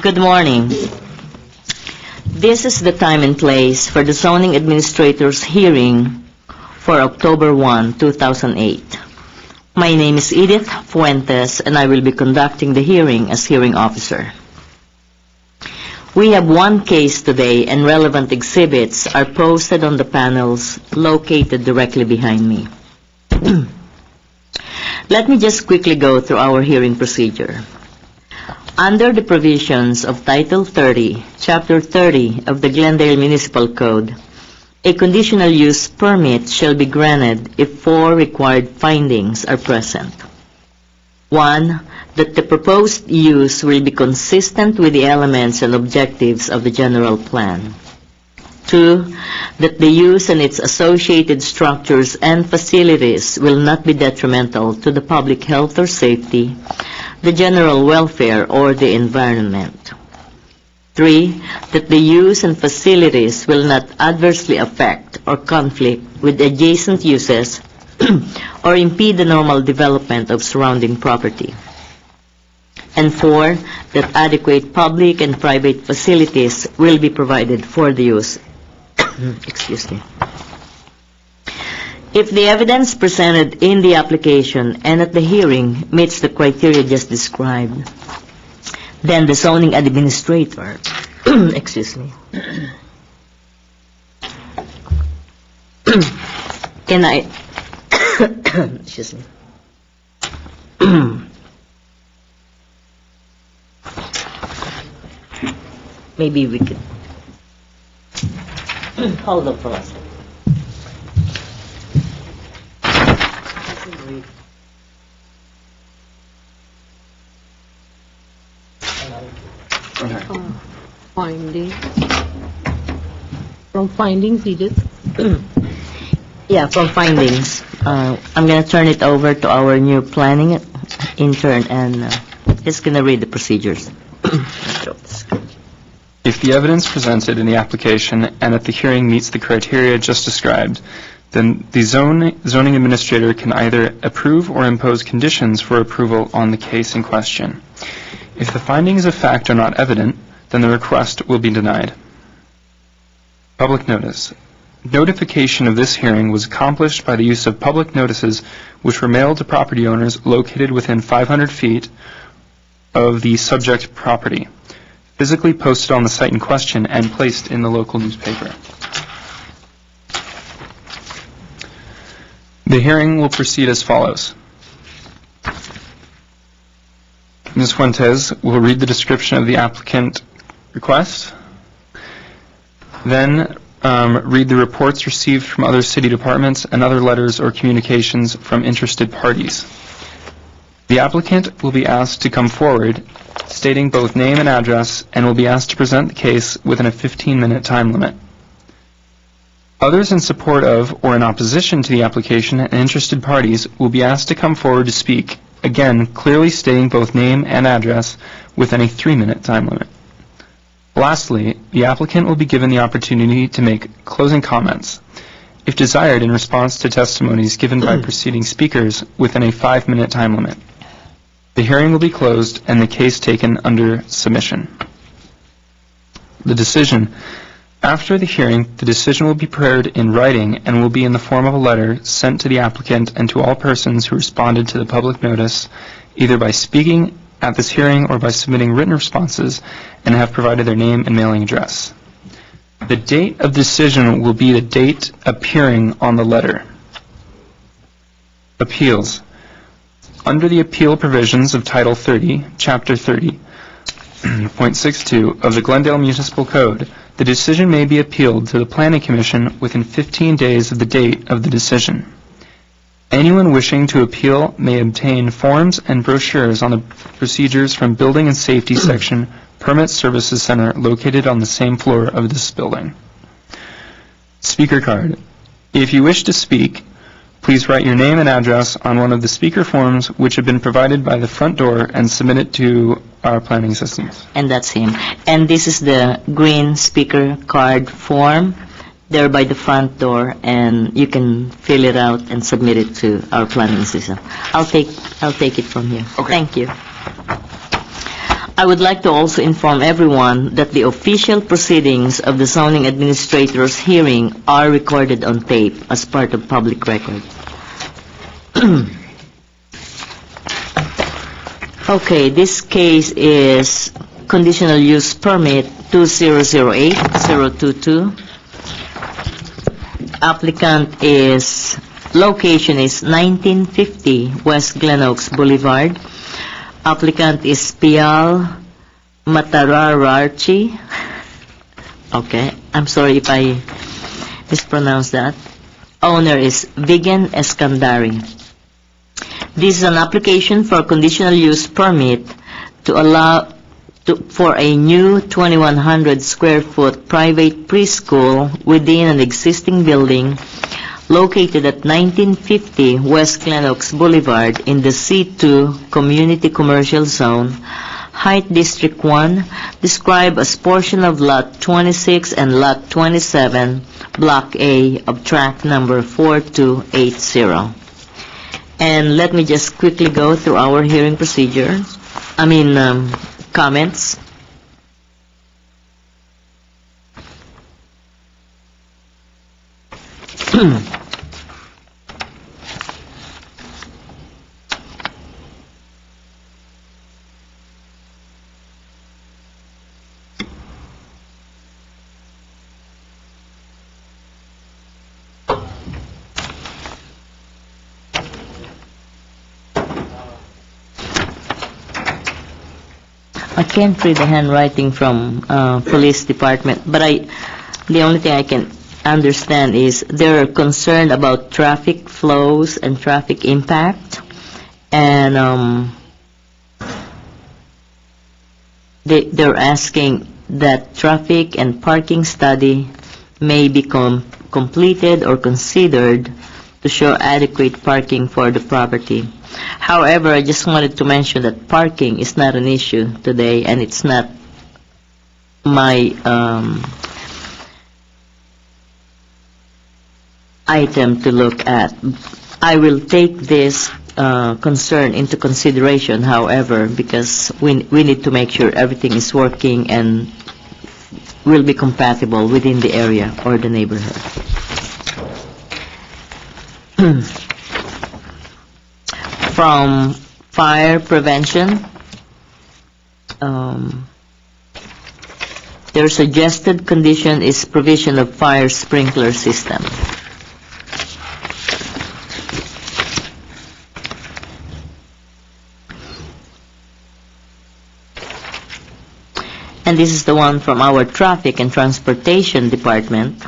Good morning. This is the time and place for the zoning administrator's hearing for October 1, 2008. My name is Edith Fuentes, and I will be conducting the hearing as hearing officer. We have one case today, and relevant exhibits are posted on the panels located directly behind me. Let me just quickly go through our hearing procedure. Under the provisions of Title 30, Chapter 30 of the Glendale Municipal Code, a conditional use permit shall be granted if four required findings are present. 1, that the proposed use will be consistent with the elements and objectives of the general plan. 2, that the use and its associated structures and facilities will not be detrimental to the public health or safety, the general welfare, or the environment. 3, that the use and facilities will not adversely affect or conflict with adjacent uses or impede the normal development of surrounding property. And 4, that adequate public and private facilities will be provided for the use. Excuse me. If the evidence presented in the application and at the hearing meets the criteria just described, then the zoning administrator, excuse me, can I, excuse me, maybe we could, hold on for us. Findings. From findings, you just... Yeah, from findings. I'm going to turn it over to our new planning intern, and he's going to read the procedures. If the evidence presented in the application and at the hearing meets the criteria just described, then the zoning administrator can either approve or impose conditions for approval on the case in question. If the findings of fact are not evident, then the request will be denied. Public notice. Notification of this hearing was accomplished by the use of public notices which were mailed to property owners located within 500 feet of the subject property, physically posted on the site in question and placed in the local newspaper. The hearing will proceed as follows. Ms. Fuentes will read the description of the applicant request, then read the reports received from other city departments and other letters or communications from interested parties. The applicant will be asked to come forward, stating both name and address, and will be asked to present the case within a 15-minute time limit. Others in support of or in opposition to the application and interested parties will be asked to come forward to speak, again clearly stating both name and address within a 3-minute time limit. Lastly, the applicant will be given the opportunity to make closing comments, if desired in response to testimonies given by preceding speakers within a 5-minute time limit. The hearing will be closed and the case taken under submission. The decision. After the hearing, the decision will be prepared in writing and will be in the form of a letter sent to the applicant and to all persons who responded to the public notice, either by speaking at this hearing or by submitting written responses and have provided their name and mailing address. The date of decision will be the date appearing on the letter. Appeals. Under the appeal provisions of Title 30, Chapter 30.62 of the Glendale Municipal Code, the decision may be appealed to the Planning Commission within 15 days of the date of the decision. Anyone wishing to appeal may obtain forms and brochures on the procedures from Building and Safety Section Permit Services Center located on the same floor of this building. Speaker card. If you wish to speak, please write your name and address on one of the speaker forms which have been provided by the front door and submit it to our planning assistants. And that's him. And this is the green speaker card form. They're by the front door, and you can fill it out and submit it to our planning system. I'll take it from here. Okay. Thank you. I would like to also inform everyone that the official proceedings of the zoning administrator's hearing are recorded on tape as part of public record. Okay, this case is conditional use permit 2008-022. Applicant is, location is 1950 West Glen Oaks Boulevard. Applicant is Pial Matarararchi. Okay, I'm sorry if I mispronounced that. Owner is Vigan Eskandari. This is an application for conditional use permit to allow for a new 2,100 square foot private preschool within an existing building located at 1950 West Glen Oaks Boulevard in the C2 Community Commercial Zone, Height District 1, described as portion of Lot 26 and Lot 27, Block A of Tract number 4280. And let me just quickly go through our hearing procedure. Comments. I can't read the handwriting from police department, but the only thing I can understand is they're concerned about traffic flows and traffic impact, and they're asking that traffic and parking study may be completed or considered to show adequate parking for the property. However, I just wanted to mention that parking is not an issue today, and it's not my item to look at. I will take this concern into consideration, however, because we need to make sure everything is working and will be compatible within the area or the neighborhood. From fire prevention, their suggested condition is provision of fire sprinkler system. And this is the one from our Traffic and Transportation Department.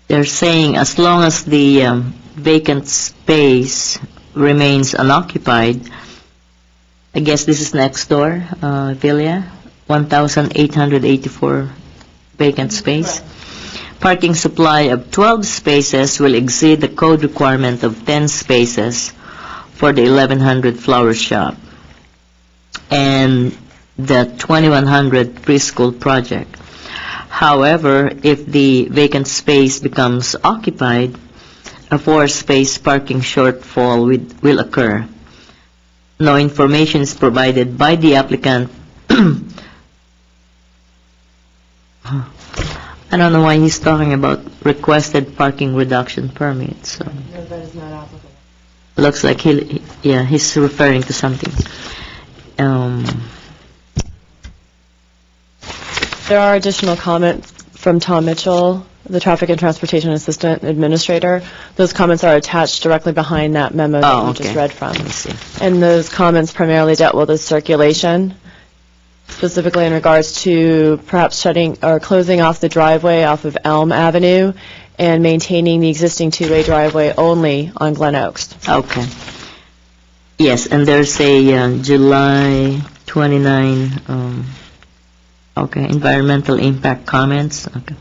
They're saying as long as the vacant space remains unoccupied, I guess this is next door, Villa, 1,884 vacant space. Parking supply of 12 spaces will exceed the code requirement of 10 spaces for the 1,100 flower shop and the 2,100 preschool project. However, if the vacant space becomes occupied, a 4-space parking shortfall will occur. No information is provided by the applicant. I don't know why he's talking about requested parking reduction permit. So No, that is not applicable. looks like he's referring to something. There are additional comments from Tom Mitchell, the Traffic and Transportation Assistant Administrator. Those comments are attached directly behind that memo that you just read from. Let me see. And those comments primarily dealt with the circulation, specifically in regards to perhaps shutting or closing off the driveway off of Elm Avenue and maintaining the existing two-way driveway only on Glen Oaks. Okay. Yes, and there's a July 29, environmental impact comments. Okay.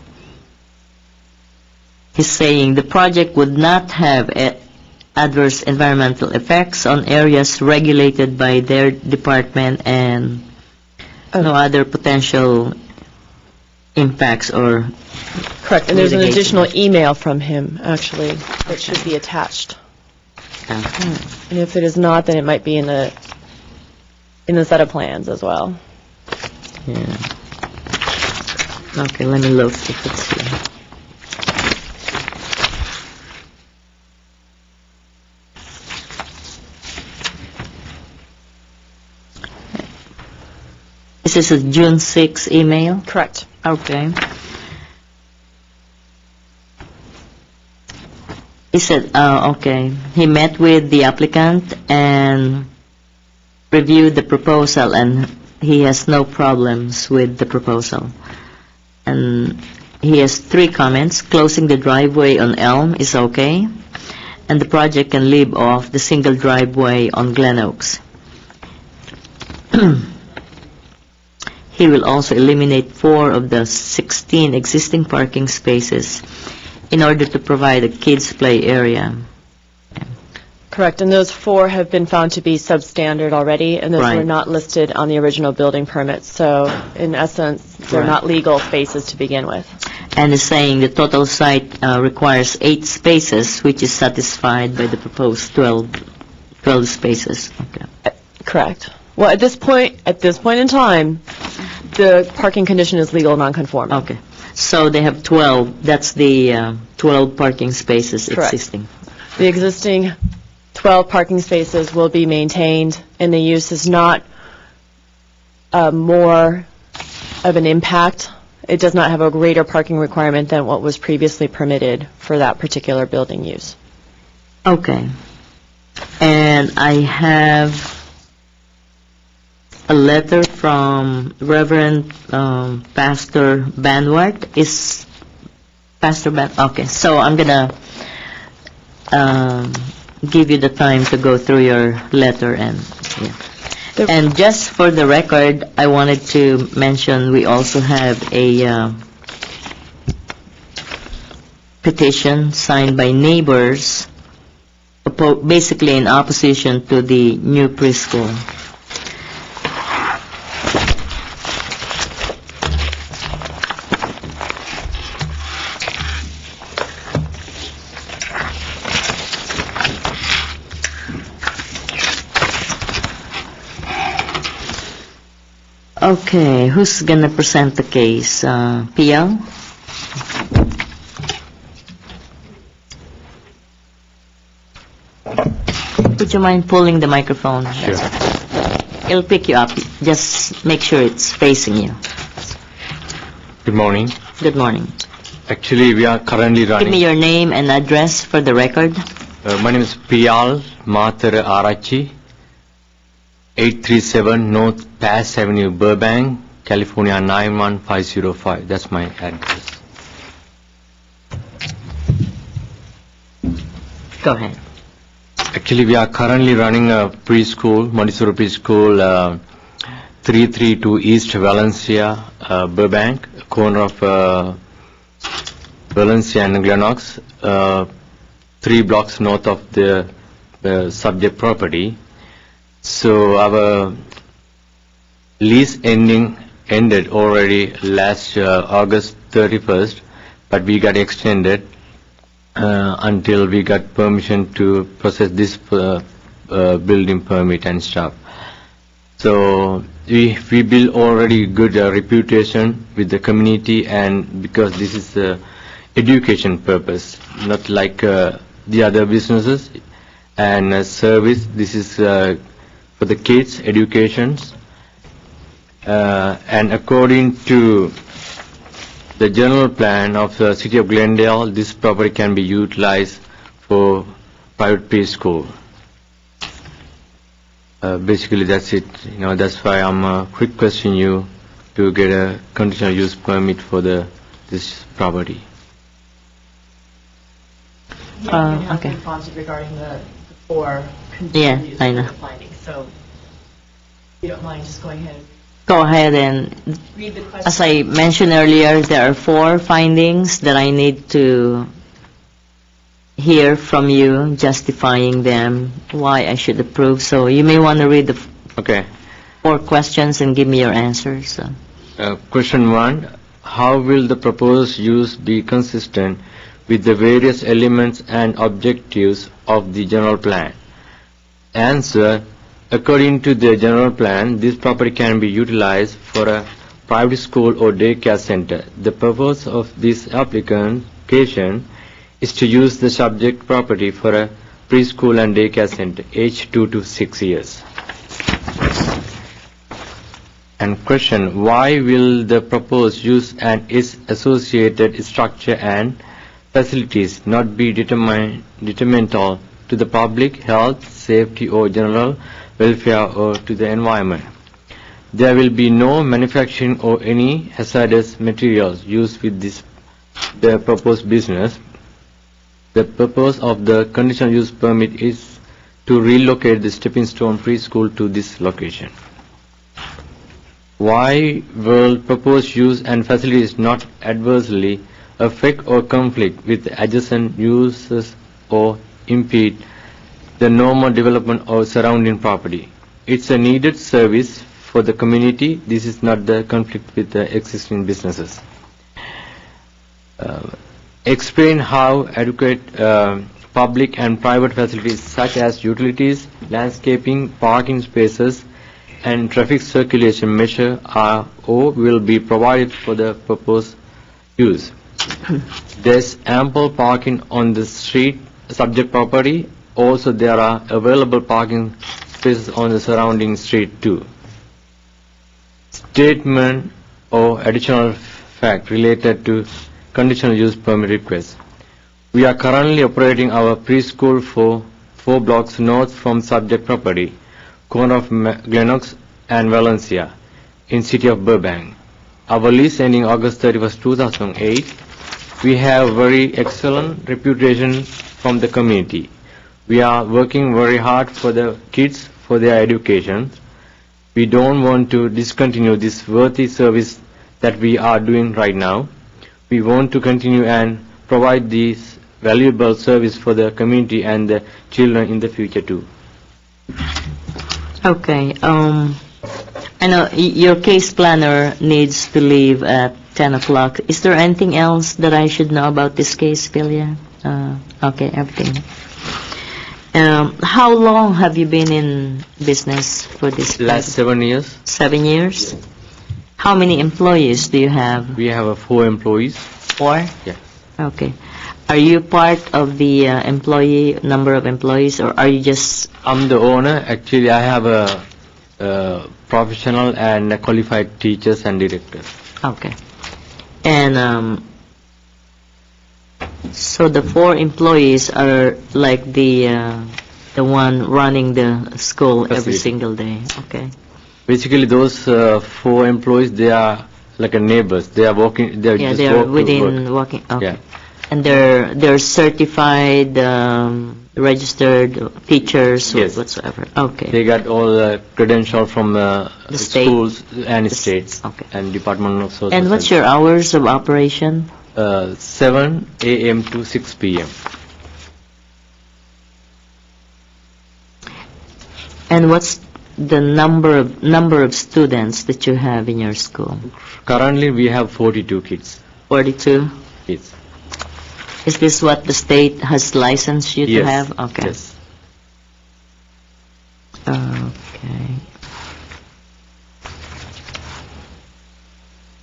He's saying the project would not have adverse environmental effects on areas regulated by their department and no other potential impacts or... Correct, and there's an mitigation. additional email from him, actually, that should be attached. Okay. And if it is not, then it might be in the in the set of plans as well. Yeah. Okay, let me look if it's here. This is a June 6 email? Correct. Okay. He said, okay, he met with the applicant and reviewed the proposal, and he has no problems with the proposal. And he has 3 comments. Closing the driveway on Elm is okay, and the project can leave off the single driveway on Glen Oaks. He will also eliminate 4 of the 16 existing parking spaces in order to provide a kids' play area. Correct, and those 4 have been found to be substandard already, and those Right. were not listed on the original building permit. So, in essence, they're Right. not legal spaces to begin with. And is saying the total site requires 8 spaces, which is satisfied by the proposed 12 spaces. Okay. Correct. Well, at this point in time, the parking condition is legal non-conforming. Okay. So they have 12. That's the 12 parking spaces Correct. existing. The existing 12 parking spaces will be maintained, and the use is not more of an impact. It does not have a greater parking requirement than what was previously permitted for that particular building use. Okay. And I have a letter from Reverend Pastor Banwart. Is Pastor Ban? Okay, so I'm gonna give you the time to go through your letter and yeah. And just for the record, I wanted to mention we also have a petition signed by neighbors, basically in opposition to the new preschool. Okay, who's gonna present the case? PL? Would you mind pulling the microphone? Sure. It'll pick you up. Just make sure it's facing you. Good morning. Good morning. Actually, we are currently Give me running. your name and address for the record. My name is Priyal Mathara Arachi, 837 North Pass Avenue, Burbank, California 91505. That's my address. Go ahead. Actually, we are currently running a preschool, Montessori preschool, 332 East Valencia, Burbank, corner of Valencia and Glenox, 3 blocks north of the subject property. So our lease ended already last August 31st, but we got extended until we got permission to process this building permit and stuff. So we build already good reputation with the community, and because this is education purpose, not like the other businesses and service. This is for the kids' educations, and according to the general plan of the city of Glendale, this property can be utilized for private preschool. Basically, that's it. That's why I'm requesting you to get a conditional use permit for this property. Okay. Regarding the 4 Yeah, I know. findings, so if you don't mind just going ahead and Go ahead and, read the question. as I mentioned earlier, there are 4 findings that I need to hear from you, justifying them, why I should approve. So you may want to read the Okay. 4 questions and give me your answers. Question 1. How will the proposed use be consistent with the various elements and objectives of the general plan? Answer. According to the general plan, this property can be utilized for a private school or daycare center. The purpose of this application is to use the subject property for a preschool and daycare center, aged 2 to 6 years. And question, why will the proposed use and its associated structure and facilities not be detrimental to the public health, safety or general welfare or to the environment? There will be no manufacturing or any hazardous materials used with the proposed business. The purpose of the conditional use permit is to relocate the Stepping Stone preschool to this location. Why will proposed use and facilities not adversely affect or conflict with adjacent uses or impede the normal development of surrounding property? It's a needed service for the community. This is not the conflict with the existing businesses. Explain how adequate public and private facilities such as utilities, landscaping, parking spaces, and traffic circulation measure are or will be provided for the proposed use. There's ample parking on the street subject property. Also, there are available parking spaces on the surrounding street too. Statement or additional fact related to conditional use permit request. We are currently operating our preschool for 4 blocks north from subject property, corner of Glendale and Valencia, in city of Burbank. Our lease ending August 31st, 2008. We have very excellent reputation from the community. We are working very hard for the kids, for their education. We don't want to discontinue this worthy service that we are doing right now. We want to continue and provide this valuable service for the community and the children in the future too. Okay. I know your case planner needs to leave at 10 o'clock. Is there anything else that I should know about this case, Philia? Okay, everything. How long have you been in business for this? Last 7 years. 7 years? How many employees do you have? We have 4 employees. 4? Yeah. Okay. Are you part of the number of employees, or are you just... I'm the owner. Actually, I have a professional and qualified teachers and directors. Okay. And so the 4 employees are like the one running the school every Facility. single day. Okay. Basically, those 4 employees, they are like a neighbors. They are working. They are Yeah, just they're work to within work. working. Okay. Yeah. And they're certified, registered teachers Yes. whatsoever. Okay. They got all the credentials from The state. schools and The states okay. and Department of Social And what's your hours of operation? 7 a.m. to 6 p.m. And what's the number of students that you have in your school? Currently, we have 42 kids. 42. Kids. Is this what the state has licensed you Yes. to have? Okay. Yes. Okay.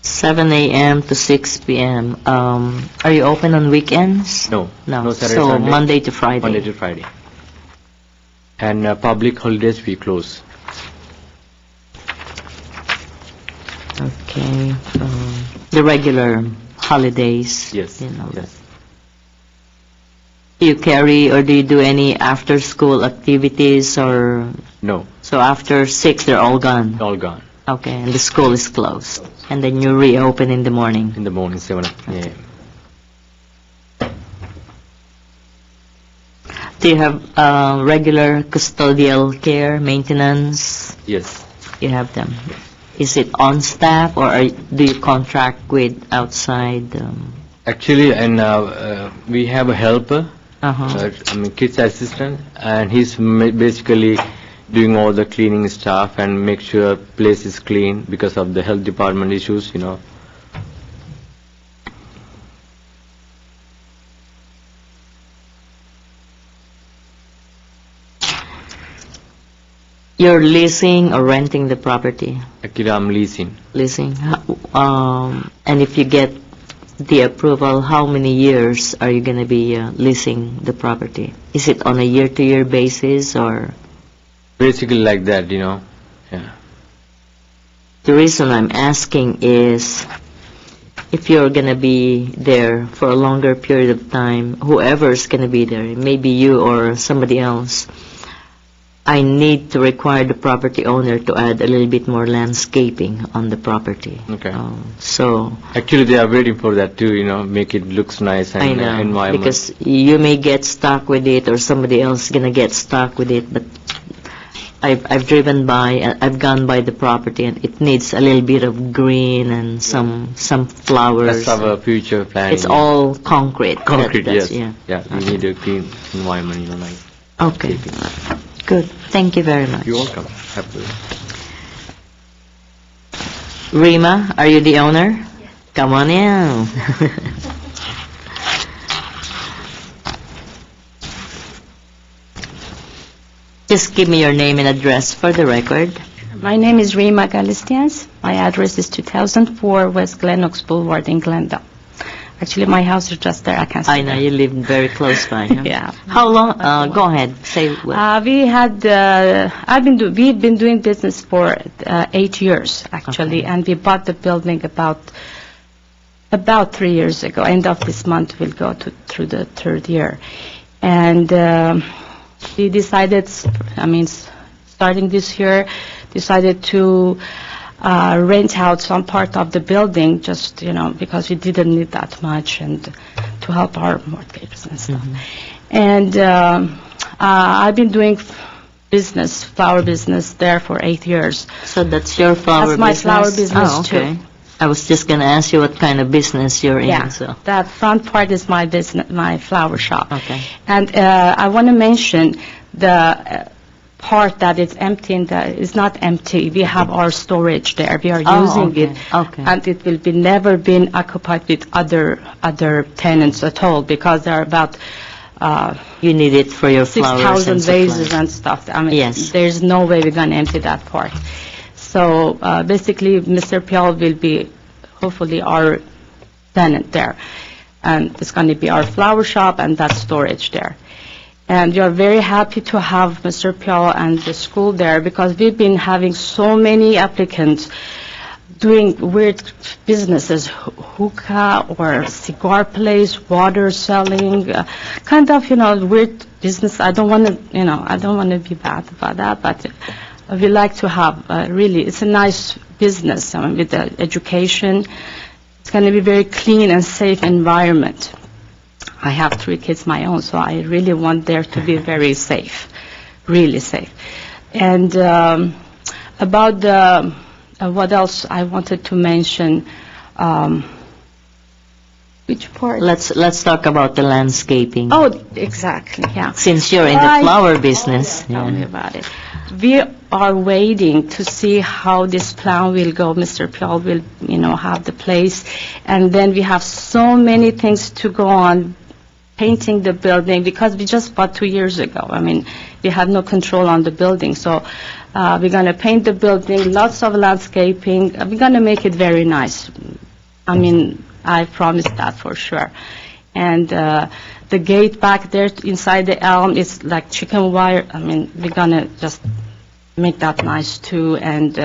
7 a.m. to 6 p.m. Are you open on weekends? No. No. No Saturday, So Sunday. Monday to Friday. Monday to Friday. And public holidays we close. Okay. The regular holidays. Yes. You know. Yes. Do you carry or do you do any after-school activities, or No. so after 6 they're all gone? All gone. Okay, and the school is closed, and then you reopen in the morning. In the morning, 7 a.m. Do you have regular custodial care, maintenance? Yes. You have them. Is it on staff, or do you contract with outside? Actually, and we have a helper, Uh-huh. kids assistant, and he's basically doing all the cleaning stuff and make sure place is clean because of the health department issues, you know. You're leasing or renting the property? Actually, I'm leasing. Leasing. And if you get the approval, how many years are you going to be leasing the property? Is it on a year-to-year basis or? Basically like that, you know. Yeah. The reason I'm asking is if you're going to be there for a longer period of time, whoever's going to be there, maybe you or somebody else, I need to require the property owner to add a little bit more landscaping on the property. Okay. So Actually, they are waiting for that too, you know, make it looks nice and I know, environment. because you may get stuck with it or somebody else is going to get stuck with it, but I've driven by, I've gone by the property and it needs a little bit of green and some flowers. That's our future plan. It's all concrete. concrete, That's- yes. Yeah. We need a clean environment, you know, like. Okay. Good. Thank you very much. You're welcome. Happily. Rima, are you the owner? Yes. Come on in. Just give me your name and address for the record. My name is Rima Galistians. My address is 2004 West Glen Oaks Boulevard in Glendale. Actually, my house is just there. I can see I know that. you live very close by. Huh? Yeah. How long? Go ahead. Say what. We've been doing business for 8 years, actually, Okay. and we bought the building about 3 years ago. End of this month, we'll go through the third year. And we decided, starting this year, decided to rent out some part of the building, just, because we didn't need that much, and to help our mortgages and stuff. And I've been doing flower business there for 8 years. So that's your flower That's my business? flower business, oh, okay. too. I was just going to ask you what kind of business you're Yeah, in. So. that front part is my business, my flower shop. Okay. And I want to mention the part that is empty and that is not empty. We have our storage there. We are using okay. it, Okay. and it will be never been occupied with other tenants at all, because there are about You need it for your flowers 6,000 and vases supplies. and stuff. Yes. There's no way we're going to empty that part. So basically, Mr. Pial will be hopefully our tenant there. And it's going to be our flower shop and that storage there. And we are very happy to have Mr. Pial and the school there, because we've been having so many applicants doing weird businesses, hookah or cigar place, water selling, kind of, weird business. I don't want to be bad about that, but we like to have, really, it's a nice business, with the education. It's going to be very clean and safe environment. I have 3 kids my own, so I really want there to be very safe, really safe. And about the, what else I wanted to mention, which part? Let's talk about the landscaping. Oh, exactly, yeah. Since you're in the Right. flower business. Tell me Yeah. about it. We are waiting to see how this plan will go. Mr. Pial will, have the place. And then we have so many things to go on, painting the building, because we just bought 2 years ago. We had no control on the building. So we're going to paint the building, lots of landscaping. We're going to make it very nice. I promise that for sure. And the gate back there inside the elm is like chicken wire. We're going to just make that nice too. And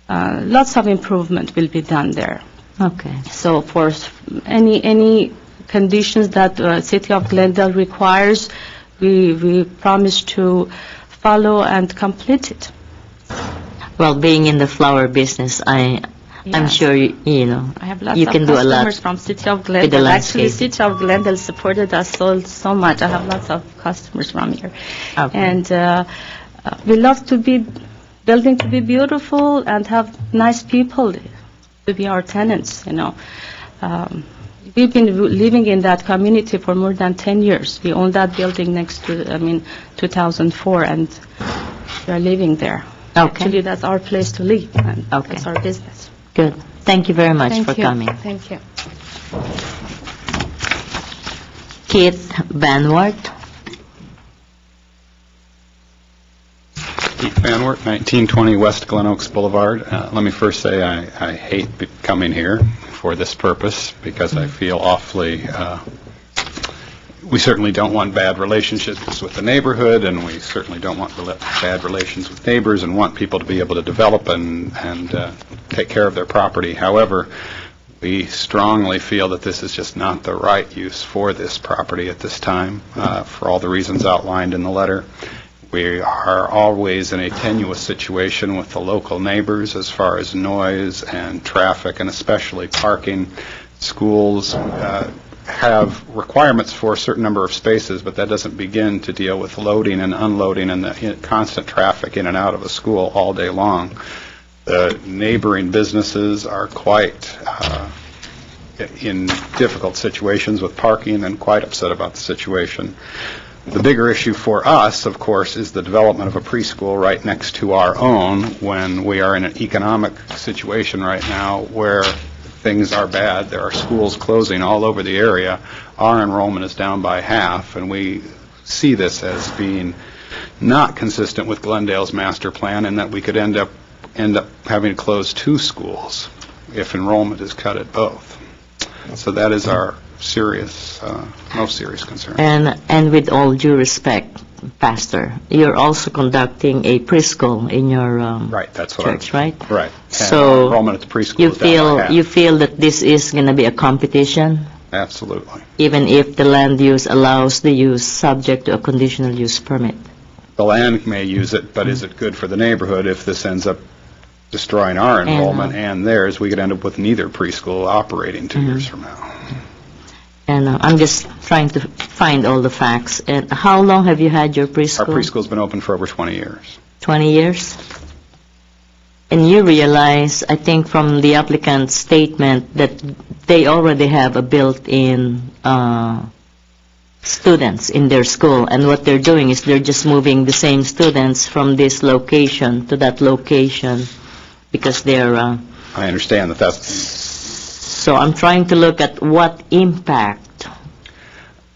lots of improvement will be done there. Okay. So for any conditions that City of Glendale requires, we promise to follow and complete it. Well, being in the flower business, I'm Yes. sure you know. I have lots You of can do a lot customers from City of with the Glendale. Actually, landscape. City of Glendale supported us so much. I have lots of customers from here. Okay. And we love building to be beautiful and have nice people to be our tenants, We've been living in that community for more than 10 years. We own that building next to, 2004, and we are living there. Okay. Actually, that's our place to live, and Okay. that's our business. Good. Thank you very much Thank for you. coming. Thank you. Keith Banwart. Keith Van Wert, 1920 West Glen Oaks Boulevard. Let me first say I hate coming here for this purpose because I feel awfully, we certainly don't want bad relationships with the neighborhood, and we certainly don't want bad relations with neighbors and want people to be able to develop and take care of their property. However, we strongly feel that this is just not the right use for this property at this time, for all the reasons outlined in the letter. We are always in a tenuous situation with the local neighbors as far as noise and traffic, and especially parking. Schools have requirements for a certain number of spaces, but that doesn't begin to deal with loading and unloading and the constant traffic in and out of a school all day long. The neighboring businesses are quite in difficult situations with parking and quite upset about the situation. The bigger issue for us, of course, is the development of a preschool right next to our own when we are in an economic situation right now where things are bad. There are schools closing all over the area. Our enrollment is down by half, and we see this as being not consistent with Glendale's master plan, and that we could end up having to close 2 schools if enrollment is cut at both. So that is our most serious concern. And with all due respect, Pastor, you're also conducting a preschool in your right, that's what church, right? Right. So enrollment at the preschool is down by half. you feel that this is going to be a competition, Absolutely. even if the land use allows the use subject to a conditional use permit? The land may use it, but is it good for the neighborhood if this ends up destroying our enrollment and theirs? We could end up with neither preschool operating 2 years from now. And I'm just trying to find all the facts. And how long have you had your preschool? Our preschool's been open for over 20 years. 20 years? And you realize, I think from the applicant's statement, that they already have a built-in students in their school, and what they're doing is they're just moving the same students from this location to that location because they're... I understand that that's... So I'm trying to look at what impact.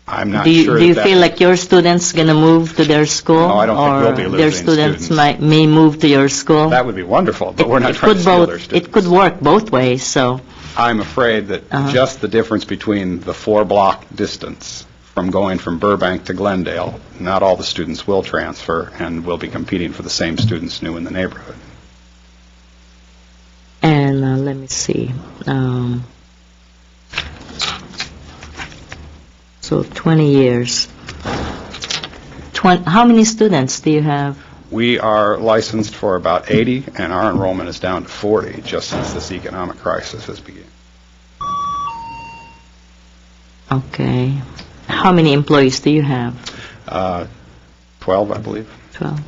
I'm not Do sure you that feel like your students going to move to their school? No, I don't think we'll be or their losing students students. may move to your school? That would be wonderful, but we're not It trying to could steal both- their students. It could work both ways, so... I'm afraid that just the difference between the 4-block distance from going from Burbank to Glendale, not all the students will transfer and will be competing for the same students new in the neighborhood. And let me see. So 20 years. How many students do you have? We are licensed for about 80, and our enrollment is down to 40 just since this economic crisis has begun. Okay. How many employees do you have? 12, I believe. 12.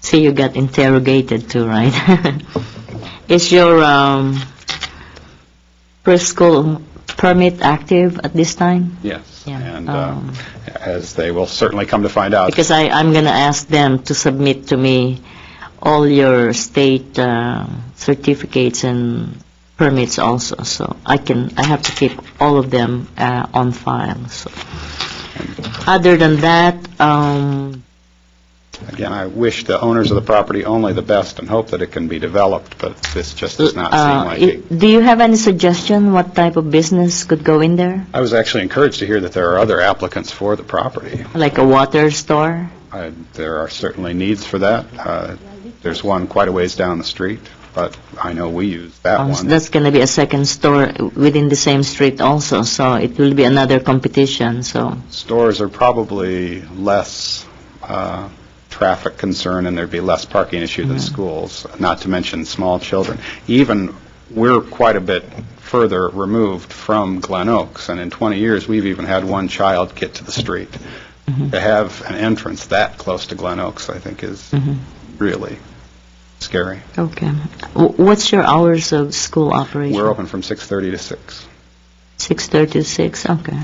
See, you got interrogated too, right? Is your preschool permit active at this time? Yes. Yeah. And as they will certainly come to find out. Because I'm going to ask them to submit to me all your state certificates and permits also, so I have to keep all of them on file. So, other than that, again, I wish the owners of the property only the best and hope that it can be developed, but this just does not seem like it. Do you have any suggestion what type of business could go in there? I was actually encouraged to hear that there are other applicants for the property. Like a water store? There are certainly needs for that. There's one quite a ways down the street, but I know we use that So one. that's going to be a second store within the same street also, so it will be another competition. So Stores are probably less traffic concern, and there'd be less parking issue than schools, not to mention small children. Even we're quite a bit further removed from Glen Oaks, and in 20 years we've even had one child get to the street. To have an entrance that close to Glen Oaks, I think, is really scary. Okay. What's your hours of school operation? We're open from 6:30 to 6. 6:30 to 6, okay.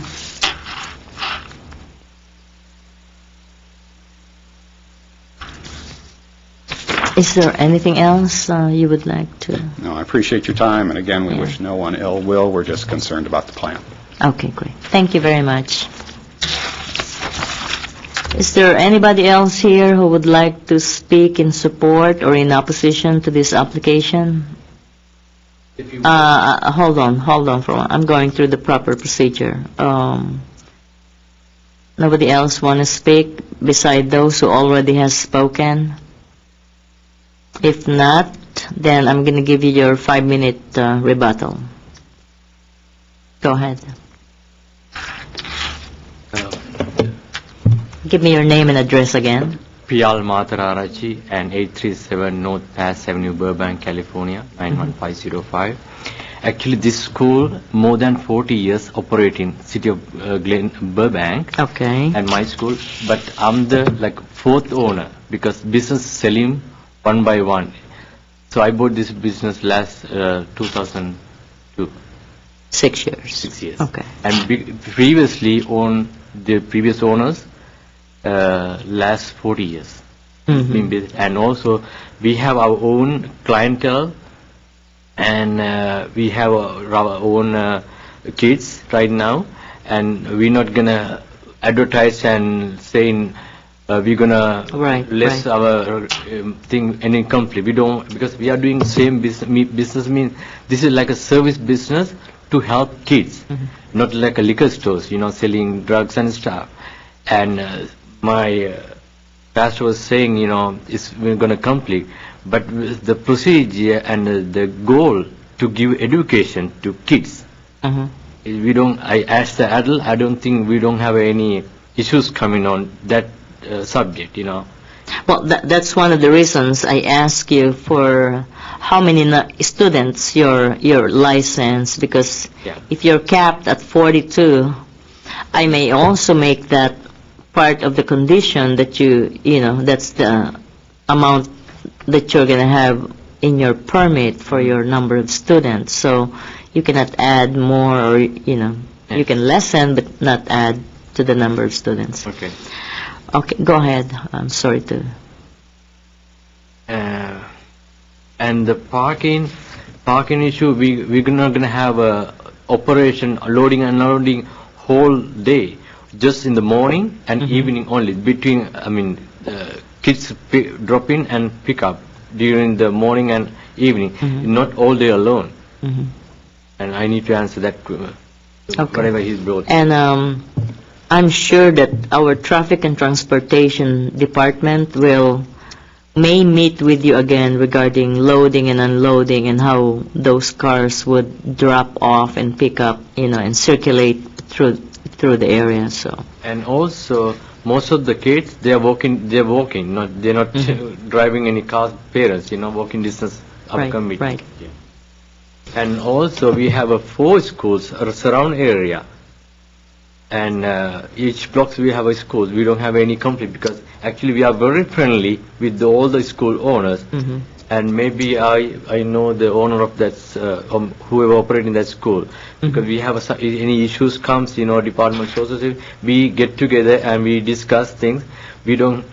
Is there anything else you would like to? No, I appreciate your time, and again, we wish no one ill will. We're just concerned about the plan. Okay, great. Thank you very much. Is there anybody else here who would like to speak in support or in opposition to this application? Hold on for a while. I'm going through the proper procedure. Nobody else want to speak beside those who already has spoken? If not, then I'm going to give you your 5-minute rebuttal. Go ahead. Give me your name and address again. Piyal Matararachi and 837 North Pass Avenue, Burbank, California, 91505. Actually, this school, more than 40 years operating, city of Burbank. Okay. And my school, but I'm the fourth owner because business selling one by one. So I bought this business last 2002. 6 years. 6 years. Okay. And previously owned the previous owners last 40 years. Mhm. And also we have our own clientele and we have our own kids right now, and we're not gonna advertise and saying we're gonna less our thing any complete. We don't, because we are doing same business means this is like a service business to help kids, not like a liquor stores, selling drugs and stuff. And my pastor was saying, we're going to complete, but the procedure and the goal to give education to kids. We don't. As the adult, I don't think we don't have any issues coming on that subject. Well, that's one of the reasons I ask you for how many students your license, because if you're capped at 42, I may also make that part of the condition that that's the amount that you're going to have in your permit for your number of students. So you cannot add more, or you can lessen but not add to the number of students. Okay. Okay, go ahead. I'm sorry to. And the parking issue, we're not going to have a operation loading and unloading whole day, just in the morning and evening only. Between, kids drop in and pick up during the morning and evening, not all day alone. And I need to answer that whatever he's brought. And I'm sure that our Traffic and Transportation Department may meet with you again regarding loading and unloading and how those cars would drop off and pick up, and circulate through the area. So. And also, most of the kids, they're walking, they're not driving any cars, parents, walking distance of commuting. Right. Yeah. And also, we have 4 schools surround area. And each blocks we have a school. We don't have any conflict because actually we are very friendly with all the school owners. And maybe I know the owner of that, whoever operating that school, because we have any issues comes, department sources, we get together and we discuss things. We don't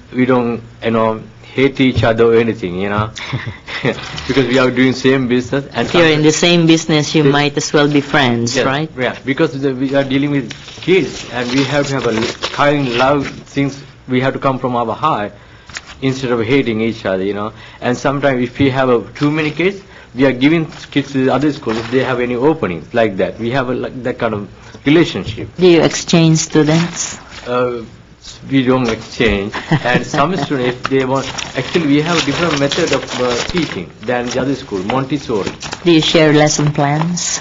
hate each other or anything, because we are doing same business. And if you're in the same business, you might as well be friends, right? Yeah, because we are dealing with kids, and we have to have a kind, love things. We have to come from our heart instead of hating each other, And sometimes if we have too many kids, we are giving kids to the other schools if they have any openings like that. We have that kind of relationship. Do you exchange students? We don't exchange. And some students, if they want, actually we have a different method of teaching than the other school, Montessori. Do you share lesson plans?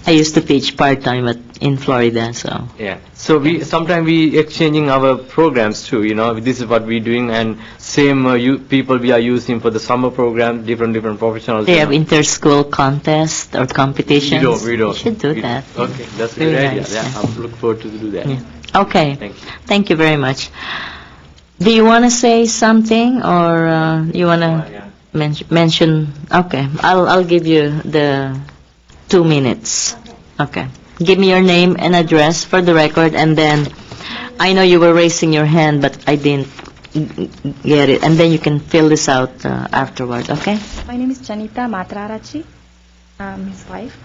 I used to teach part-time in Florida, so. Yeah. So sometimes we exchanging our programs too, this is what we're doing, and same people we are using for the summer program, different professionals. Do you have inter-school contests or competitions? We don't. You should do that. Okay, that's a Very good idea. nice, Yeah, yeah. I look forward to do that. Yeah. Okay. Thank you. Thank you very much. Do you want to say something, or you want to mention? Okay, I'll give you the 2 minutes. Okay. Give me your name and address for the record, and then I know you were raising your hand, but I didn't get it, and then you can fill this out afterward. Okay? My name is Janita Matrarachi. I'm his wife.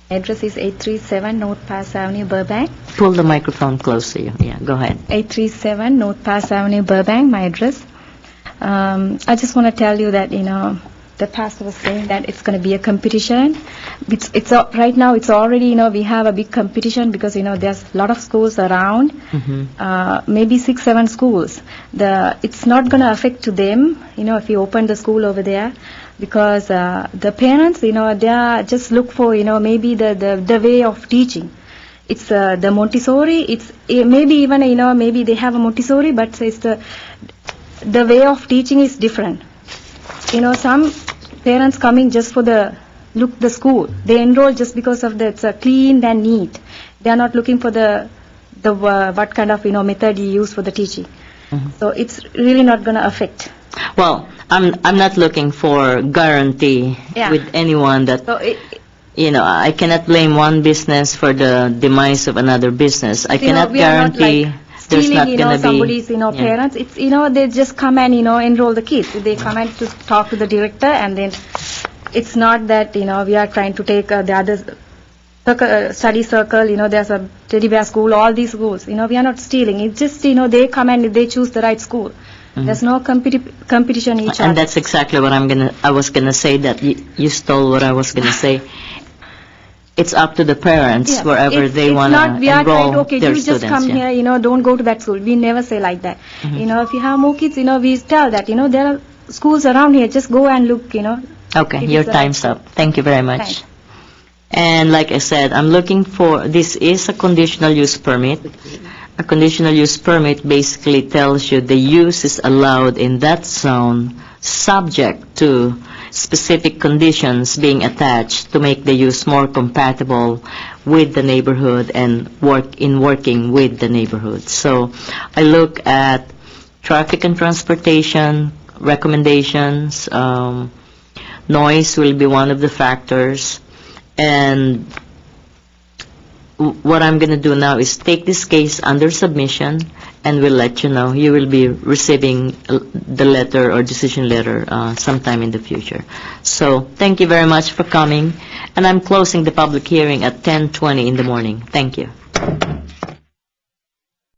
Address is 837 North Pass Avenue, Burbank. Pull the microphone close to you. Yeah, go ahead. 837 North Pass Avenue, Burbank, my address. I just want to tell you that, the pastor was saying that it's going to be a competition. Right now it's already, we have a big competition because, there's a lot of schools around, maybe 6-7 schools. It's not going to affect to them, if you open the school over there, because the parents, they are just look for, maybe the way of teaching. It's the Montessori, it's maybe even, maybe they have a Montessori, but it's the way of teaching is different. Some parents coming just for the school. They enroll just because of it's clean and neat. They are not looking for the what kind of method you use for the teaching. So it's really not going to affect. Well, I'm not looking for guarantee with anyone that So I cannot blame one business for the demise of another business. I cannot we are not, guarantee there's not stealing, going to be somebody's, parents. It's, they just come and, enroll the kids. They come and to talk to the director, and then it's not that, we are trying to take the other study circle, there's a teddy bear school, all these schools. We are not stealing. It's just, they come and they choose the right school. There's no competition each other. And that's exactly what I was gonna say, that you stole what I was gonna say. It's up to the parents, Yes, wherever they it's want not, we to are trying enroll to, okay, their you students. just come here, don't go to that school. We never say like that. If you have more kids, we tell that, there are schools around here, just go and look, Okay, If your it's the time's right up. Thank you very much. Thanks. And like I said, I'm looking for, this is a conditional use permit. A conditional use permit basically tells you the use is allowed in that zone, subject to specific conditions being attached to make the use more compatible with the neighborhood and working with the neighborhood. So I look at traffic and transportation recommendations. Noise will be one of the factors. And what I'm going to do now is take this case under submission, and we'll let you know. You will be receiving the letter or decision letter sometime in the future. So thank you very much for coming, and I'm closing the public hearing at 10:20 in the morning. Thank you.